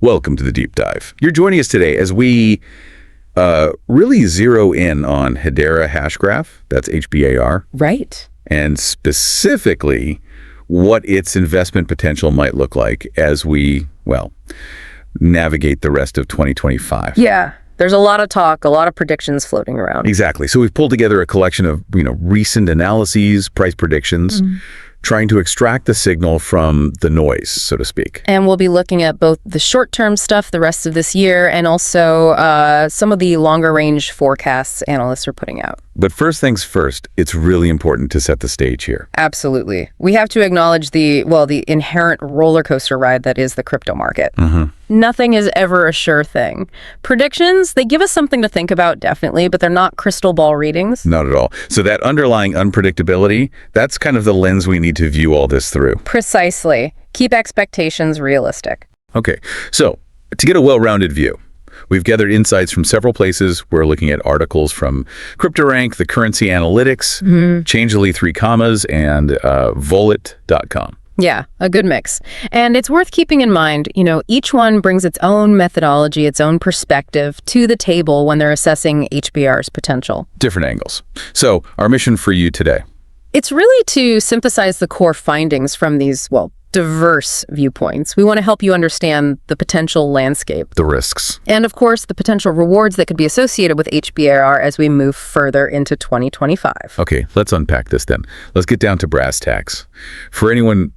Welcome to the Deep Dive. You're joining us today as we really zero in on Hedera Hashgraph, that's HBAR. Right. And specifically what its investment potential might look like as we, navigate the rest of 2025. Yeah. There's a lot of talk, a lot of predictions floating around. Exactly. So we've pulled together a collection of, recent analyses, price predictions, trying to extract the signal from the noise, so to speak. And we'll be looking at both the short-term stuff the rest of this year and also some of the longer-range forecasts analysts are putting out. But first things first, it's really important to set the stage here. Absolutely. We have to acknowledge the inherent roller coaster ride that is the crypto market. Nothing is ever a sure thing. Predictions, they give us something to think about, definitely, but they're not crystal ball readings. Not at all. So that underlying unpredictability, that's kind of the lens we need to view all this through. Precisely. Keep expectations realistic. Okay, so to get a well-rounded view, we've gathered insights from several places. We're looking at articles from CryptoRank, the Currency Analytics, Changelly 3 Commas, and Volit.com. Yeah, a good mix. And it's worth keeping in mind, each one brings its own methodology, its own perspective to the table when they're assessing HBR's potential. Different angles. So our mission for you today? It's really to synthesize the core findings from these, diverse viewpoints. We want to help you understand the potential landscape. The risks. And of course, the potential rewards that could be associated with HBAR as we move further into 2025. Okay, let's unpack this then. Let's get down to brass tacks. For anyone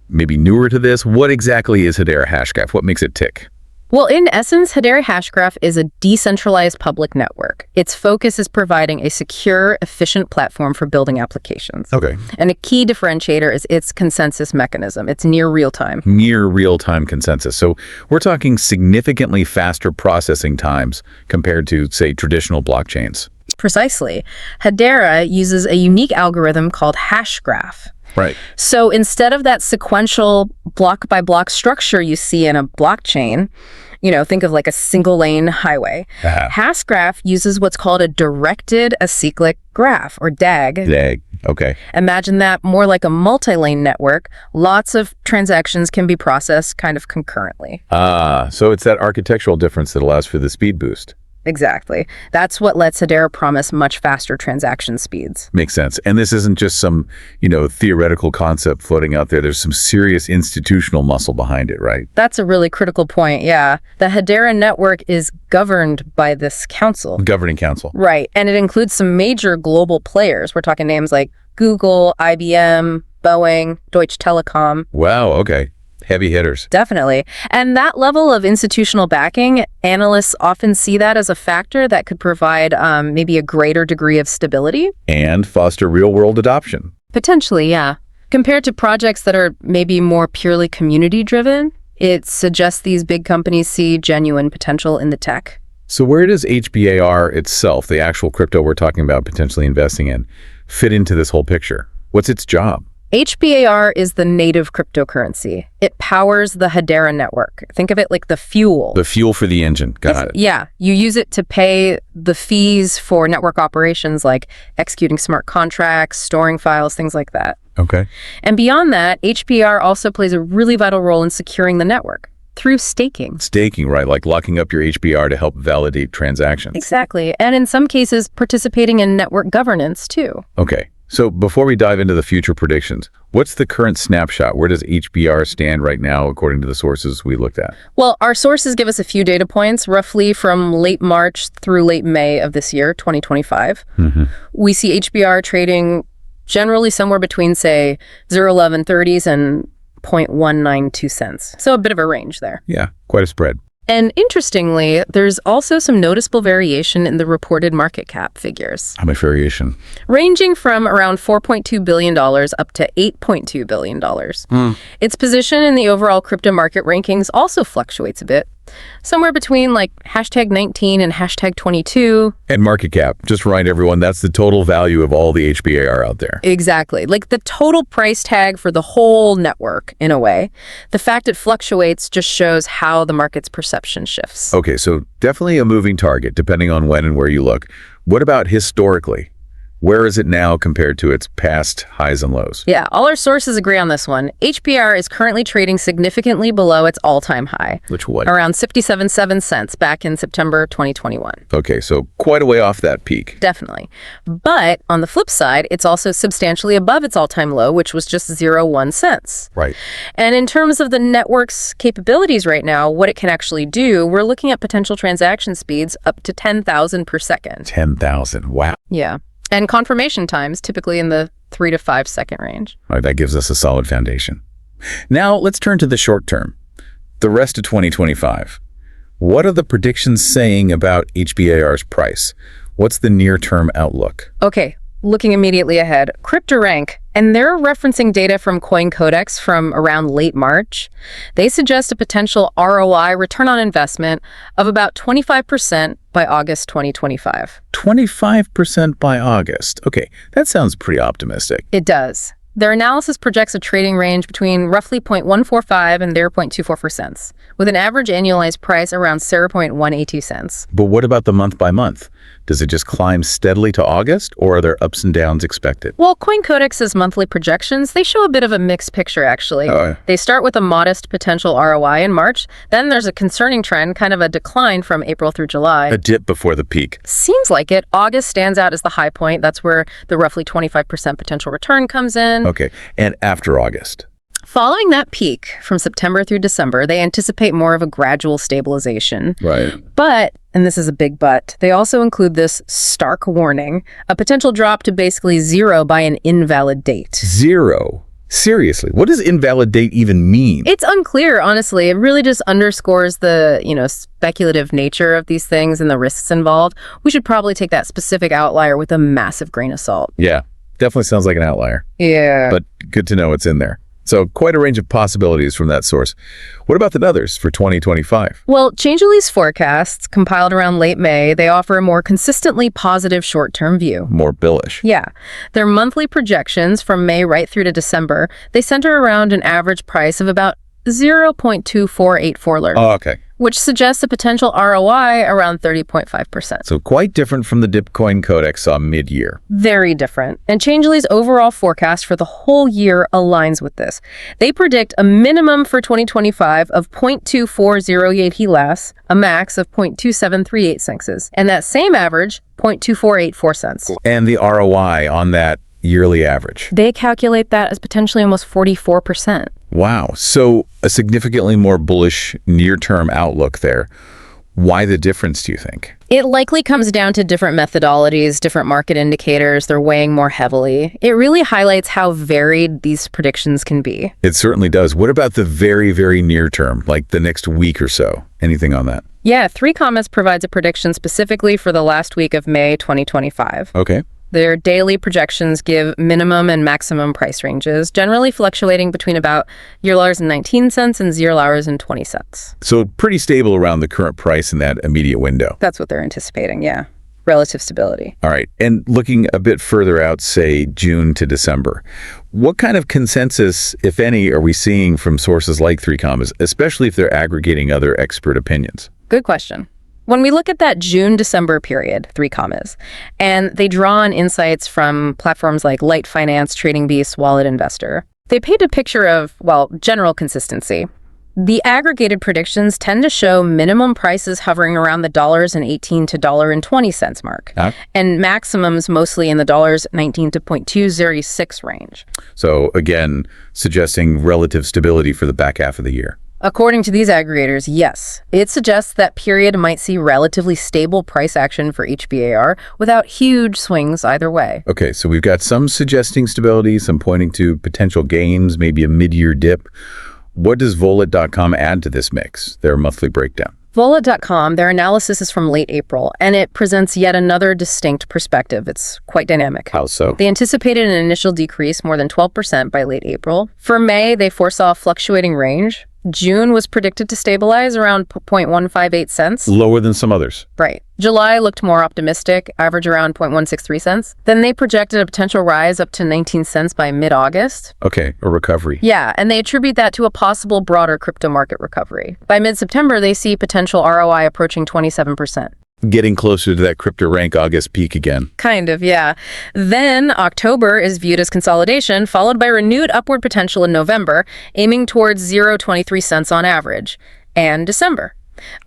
maybe newer to this, what exactly is Hedera Hashgraph? What makes it tick? Well, in essence, Hedera Hashgraph is a decentralized public network. Its focus is providing a secure, efficient platform for building applications. Okay. And a key differentiator is its consensus mechanism. It's near real-time. Near real-time consensus. So we're talking significantly faster processing times compared to, say, traditional blockchains. Precisely. Hedera uses a unique algorithm called Hashgraph. Right. So instead of that sequential block-by-block structure you see in a blockchain, think of like a single-lane highway. Hashgraph uses what's called a directed acyclic graph, or DAG. DAG, okay. Imagine that more like a multi-lane network. Lots of transactions can be processed kind of concurrently. So it's that architectural difference that allows for the speed boost. Exactly. That's what lets Hedera promise much faster transaction speeds. Makes sense. And this isn't just some, theoretical concept floating out there. There's some serious institutional muscle behind it, right? That's a really critical point, yeah. The Hedera network is governed by this council. Governing council. Right. And it includes some major global players. We're talking names like Google, IBM, Boeing, Deutsche Telekom. Wow, okay. Heavy hitters. Definitely. And that level of institutional backing, analysts often see that as a factor that could provide maybe a greater degree of stability. And foster real-world adoption. Potentially, yeah. Compared to projects that are maybe more purely community-driven, it suggests these big companies see genuine potential in the tech. So where does HBAR itself, the actual crypto we're talking about potentially investing in, fit into this whole picture? What's its job? HBAR is the native cryptocurrency. It powers the Hedera network. Think of it like the fuel. The fuel for the engine. Got it. Yeah. You use it to pay the fees for network operations like executing smart contracts, storing files, things like that. Okay. And beyond that, HBAR also plays a really vital role in securing the network through staking. Staking, right, like locking up your HBR to help validate transactions. Exactly. And in some cases, participating in network governance too. Okay. So before we dive into the future predictions, what's the current snapshot? Where does HBR stand right now according to the sources we looked at? Well, our sources give us a few data points, roughly from late March through late May of this year, 2025. We see HBR trading generally somewhere between, say, 0.1130s and 0.192 cents. So a bit of a range there. Yeah, quite a spread. And interestingly, there's also some noticeable variation in the reported market cap figures. How much variation? Ranging from around $4.2 billion up to $8.2 billion. Its position in the overall crypto market rankings also fluctuates a bit. Somewhere between like #19 and #22. And market cap, just remind everyone, that's the total value of all the HBAR out there. Exactly. Like the total price tag for the whole network, in a way. The fact it fluctuates just shows how the market's perception shifts. Okay, so definitely a moving target, depending on when and where you look. What about historically? Where is it now compared to its past highs and lows? Yeah, all our sources agree on this one. HBR is currently trading significantly below its all-time high. Which what? Around 67 cents back in September 2021. Okay, so quite a way off that peak. Definitely. But on the flip side, it's also substantially above its all-time low, which was just 0.01 cents. Right. And in terms of the network's capabilities right now, what it can actually do, we're looking at potential transaction speeds up to 10,000 per second. 10,000. Wow. Yeah. And confirmation times, typically in the 3 to 5 second range. All right, that gives us a solid foundation. Now, let's turn to the short term, the rest of 2025. What are the predictions saying about HBAR's price? What's the near-term outlook? Okay, looking immediately ahead, CryptoRank, and they're referencing data from CoinCodex from around late March. They suggest a potential ROI, return on investment, of about 25% by August 2025. 25% by August. Okay, that sounds pretty optimistic. It does. Their analysis projects a trading range between roughly 0.145 and 0.244 cents, with an average annualized price around 0.182 cents. But what about the month by month? Does it just climb steadily to August, or are there ups and downs expected? Well, CoinCodex's monthly projections, they show a bit of a mixed picture, actually. They start with a modest potential ROI in March. Then there's a concerning trend, kind of a decline from April through July. A dip before the peak. Seems like it. August stands out as the high point. That's where the roughly 25% potential return comes in. Okay, and after August? Following that peak from September through December, they anticipate more of a gradual stabilization. Right. But, and this is a big but, they also include this stark warning, a potential drop to basically zero by an invalid date. Zero? Seriously, what does invalid date even mean? It's unclear, honestly. It really just underscores the, speculative nature of these things and the risks involved. We should probably take that specific outlier with a massive grain of salt. Yeah, definitely sounds like an outlier. Yeah. But good to know it's in there. So quite a range of possibilities from that source. What about the others for 2025? Well, Changelly's forecasts, compiled around late May, they offer a more consistently positive short-term view. More bullish. Yeah. Their monthly projections from May right through to December, they center around an average price of about 0.2484 lerp. Oh, okay. Which suggests a potential ROI around 30.5%. So quite different from the Dipcoin Codex saw mid-year. Very different. And Changelly's overall forecast for the whole year aligns with this. They predict a minimum for 2025 of 0.2408 HELAS, a max of 0.2738 senses, and that same average, 0.2484 cents. And the ROI on that yearly average? They calculate that as potentially almost 44%. Wow. So a significantly more bullish near-term outlook there. Why the difference, do you think? It likely comes down to different methodologies, different market indicators. They're weighing more heavily. It really highlights how varied these predictions can be. It certainly does. What about the very, very near term, like the next week or so? Anything on that? Yeah, 3 Commas provides a prediction specifically for the last week of May 2025. Okay. Their daily projections give minimum and maximum price ranges, generally fluctuating between about $0.19 and $0.20. So pretty stable around the current price in that immediate window. That's what they're anticipating, yeah. Relative stability. All right. And looking a bit further out, say June to December, what kind of consensus, if any, are we seeing from sources like 3 Commas, especially if they're aggregating other expert opinions? Good question. When we look at that June-December period, 3 Commas, and they draw on insights from platforms like Light Finance, Trading Beast, Wallet Investor, they paint a picture of, general consistency. The aggregated predictions tend to show minimum prices hovering around the $1.18 to $1.20 mark, and maximums mostly in the $1.19 to $0.206 range. So again, suggesting relative stability for the back half of the year. According to these aggregators, yes. It suggests that period might see relatively stable price action for HBAR without huge swings either way. Okay, so we've got some suggesting stability, some pointing to potential gains, maybe a mid-year dip. What does Volet.com add to this mix, their monthly breakdown? Volet.com, their analysis is from late April, and it presents yet another distinct perspective. It's quite dynamic. How so? They anticipated an initial decrease more than 12% by late April. For May, they foresaw a fluctuating range. June was predicted to stabilize around 0.158 cents. Lower than some others. Right. July looked more optimistic, average around 0.163 cents. Then they projected a potential rise up to 19 cents by mid-August. Okay, a recovery. Yeah, and they attribute that to a possible broader crypto market recovery. By mid-September, they see potential ROI approaching 27%. Getting closer to that crypto rank August peak again. Kind of, yeah. Then October is viewed as consolidation, followed by renewed upward potential in November, aiming towards 0.23 cents on average. And December,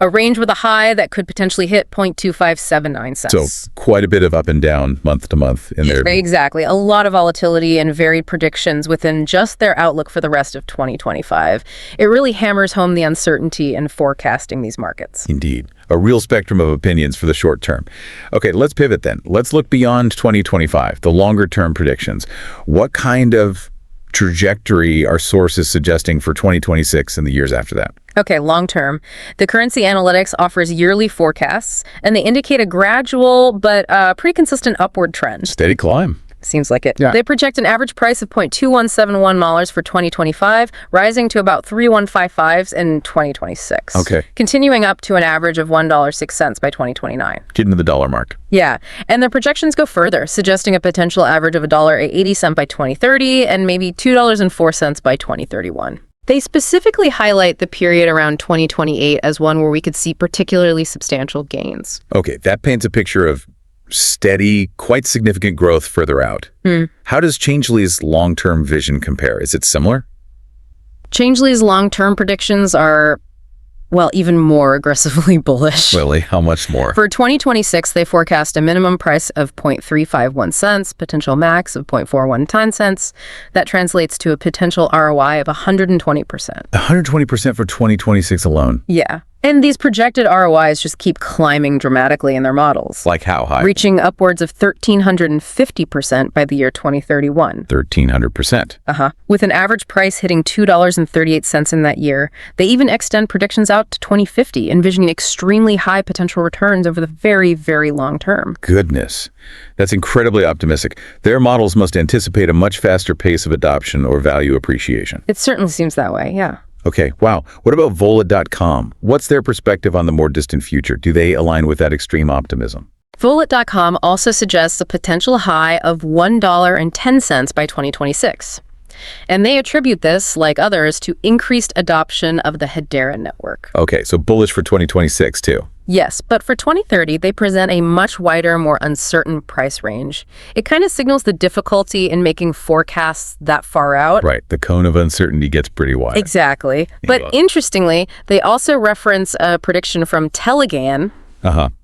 a range with a high that could potentially hit 0.2579 cents. So quite a bit of up and down month to month in there. Exactly. A lot of volatility and varied predictions within just their outlook for the rest of 2025. It really hammers home the uncertainty in forecasting these markets. Indeed. A real spectrum of opinions for the short term. Okay, let's pivot then. Let's look beyond 2025, the longer term predictions. What kind of trajectory are sources suggesting for 2026 and the years after that? Okay, long term. The Currency Analytics offers yearly forecasts, and they indicate a gradual but pretty consistent upward trend. Steady climb. Seems like it. Yeah. They project an average price of $0.2171 for 2025, rising to about 3.155 in 2026. Okay. Continuing up to an average of $1.06 by 2029. Getting to the dollar mark. Yeah, and their projections go further, suggesting a potential average of $1.80 by 2030 and maybe $2.04 by 2031. They specifically highlight the period around 2028 as one where we could see particularly substantial gains. Okay, that paints a picture of steady, quite significant growth further out. How does Changeley's long-term vision compare? Is it similar? Changeley's long-term predictions are, well, even more aggressively bullish. Really? How much more? For 2026, they forecast a minimum price of 0.351 cents, potential max of 0.419 cents. That translates to a potential ROI of 120%. 120% for 2026 alone. Yeah. And these projected ROIs just keep climbing dramatically in their models. Like how high? Reaching upwards of 1,350% by the year 2031. 1,300%. With an average price hitting $2.38 in that year, they even extend predictions out to 2050, envisioning extremely high potential returns over the very, very long term. Goodness. That's incredibly optimistic. Their models must anticipate a much faster pace of adoption or value appreciation. It certainly seems that way, yeah. Okay, wow. What about Vola.com? What's their perspective on the more distant future? Do they align with that extreme optimism? Vola.com also suggests a potential high of $1.10 by 2026. And they attribute this, like others, to increased adoption of the Hedera network. Okay, so bullish for 2026 too. Yes, but for 2030, they present a much wider, more uncertain price range. It kind of signals the difficulty in making forecasts that far out. Right, the cone of uncertainty gets pretty wide. Exactly. But interestingly, they also reference a prediction from Telegan,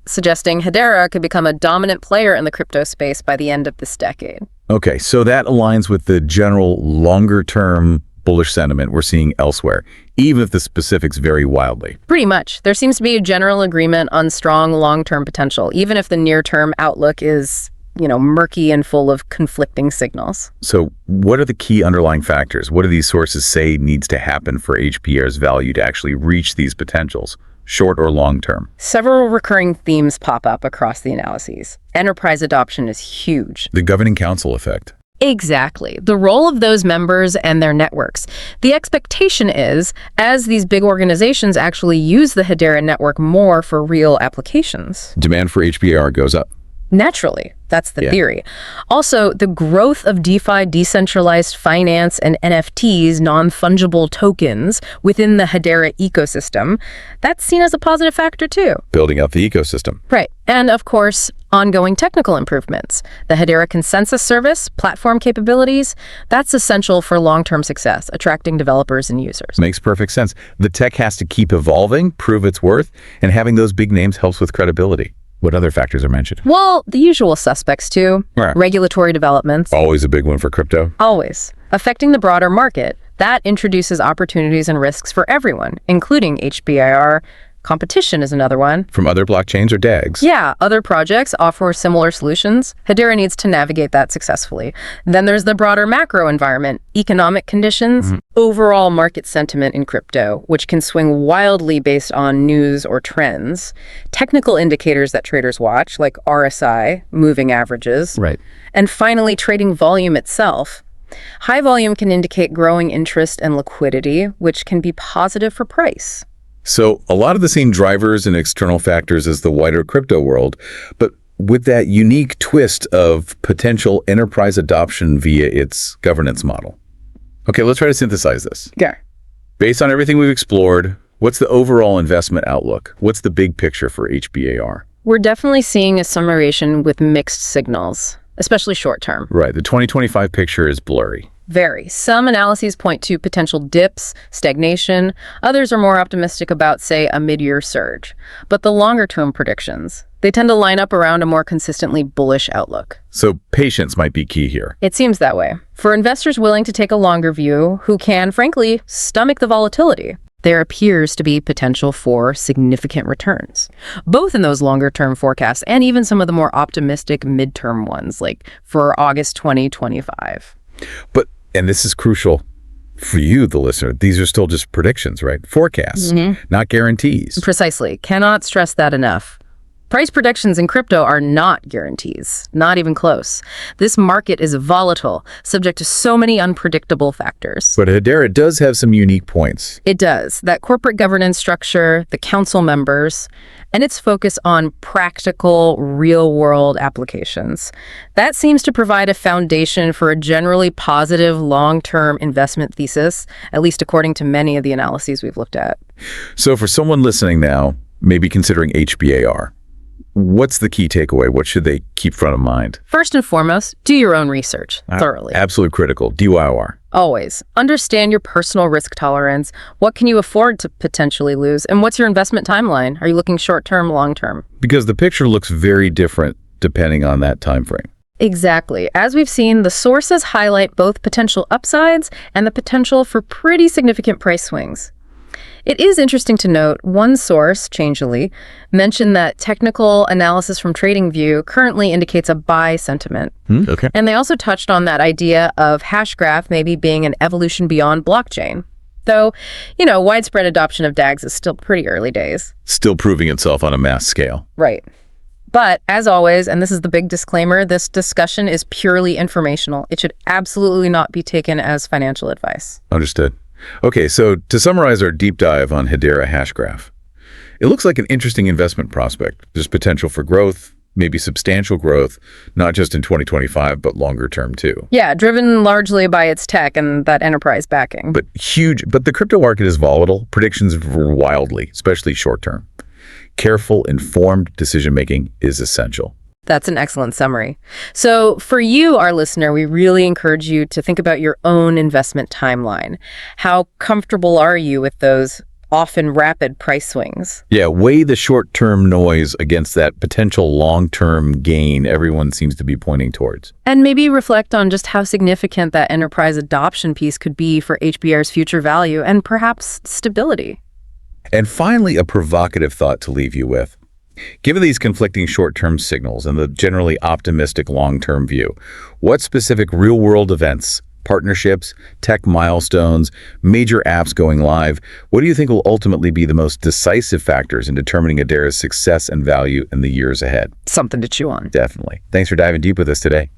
suggesting Hedera could become a dominant player in the crypto space by the end of this decade. Okay, so that aligns with the general longer-term bullish sentiment we're seeing elsewhere, even if the specifics vary wildly. Pretty much. There seems to be a general agreement on strong long-term potential, even if the near-term outlook is, murky and full of conflicting signals. So what are the key underlying factors? What do these sources say needs to happen for HBAR's value to actually reach these potentials, short or long term? Several recurring themes pop up across the analyses. Enterprise adoption is huge. The governing council effect. Exactly. The role of those members and their networks. The expectation is, as these big organizations actually use the Hedera network more for real applications, Demand for HBAR goes up. Naturally. That's the theory. Also, the growth of DeFi, decentralized finance, and NFTs, non-fungible tokens, within the Hedera ecosystem, that's seen as a positive factor too. Building out the ecosystem. Right. And of course, ongoing technical improvements. The Hedera consensus service, platform capabilities, that's essential for long-term success, attracting developers and users. Makes perfect sense. The tech has to keep evolving, prove its worth, and having those big names helps with credibility. What other factors are mentioned? Well, the usual suspects too. Right. Regulatory developments. Always a big one for crypto. Always. Affecting the broader market. That introduces opportunities and risks for everyone, including HBAR. Competition is another one. From other blockchains or DAGs? Yeah, other projects offer similar solutions. Hedera needs to navigate that successfully. Then there's the broader macro environment, economic conditions, overall market sentiment in crypto, which can swing wildly based on news or trends, technical indicators that traders watch, like RSI, moving averages, Right. and finally, trading volume itself. High volume can indicate growing interest and liquidity, which can be positive for price. So a lot of the same drivers and external factors as the wider crypto world, but with that unique twist of potential enterprise adoption via its governance model. Okay, let's try to synthesize this. Yeah. Based on everything we've explored, what's the overall investment outlook? What's the big picture for HBAR? We're definitely seeing a summarization with mixed signals, especially short-term. Right. The 2025 picture is blurry. Very. Some analyses point to potential dips, stagnation. Others are more optimistic about, say, a mid-year surge. But the longer-term predictions, they tend to line up around a more consistently bullish outlook. So patience might be key here. It seems that way. For investors willing to take a longer view, who can, frankly, stomach the volatility, there appears to be potential for significant returns, both in those longer-term forecasts and even some of the more optimistic midterm ones, like for August 2025. But, and this is crucial for you, the listener, these are still just predictions, right? Forecasts, not guarantees. Precisely. Cannot stress that enough. Price predictions in crypto are not guarantees, not even close. This market is volatile, subject to so many unpredictable factors. But Hedera does have some unique points. It does. That corporate governance structure, the council members, and its focus on practical, real-world applications. That seems to provide a foundation for a generally positive long-term investment thesis, at least according to many of the analyses we've looked at. So for someone listening now, maybe considering HBAR, what's the key takeaway? What should they keep front of mind? First and foremost, do your own research thoroughly. Absolute critical. DYOR. Always. Understand your personal risk tolerance. What can you afford to potentially lose? And what's your investment timeline? Are you looking short-term, long-term? Because the picture looks very different depending on that time frame. Exactly. As we've seen, the sources highlight both potential upsides and the potential for pretty significant price swings. It is interesting to note one source, Changelly, mentioned that technical analysis from TradingView currently indicates a buy sentiment. Okay. And they also touched on that idea of Hashgraph maybe being an evolution beyond blockchain. Though, widespread adoption of DAGs is still pretty early days. Still proving itself on a mass scale. Right. But as always, and this is the big disclaimer, this discussion is purely informational. It should absolutely not be taken as financial advice. Understood. Okay, so to summarize our deep dive on Hedera Hashgraph, it looks like an interesting investment prospect. There's potential for growth, maybe substantial growth, not just in 2025, but longer term too. Yeah, driven largely by its tech and that enterprise backing. But the crypto market is volatile. Predictions vary wildly, especially short term. Careful, informed decision-making is essential. That's an excellent summary. So for you, our listener, we really encourage you to think about your own investment timeline. How comfortable are you with those often rapid price swings? Yeah, weigh the short-term noise against that potential long-term gain everyone seems to be pointing towards. And maybe reflect on just how significant that enterprise adoption piece could be for HBR's future value and perhaps stability. And finally, a provocative thought to leave you with. Given these conflicting short-term signals and the generally optimistic long-term view, what specific real-world events, partnerships, tech milestones, major apps going live, what do you think will ultimately be the most decisive factors in determining Hedera's success and value in the years ahead? Something to chew on. Definitely. Thanks for diving deep with us today.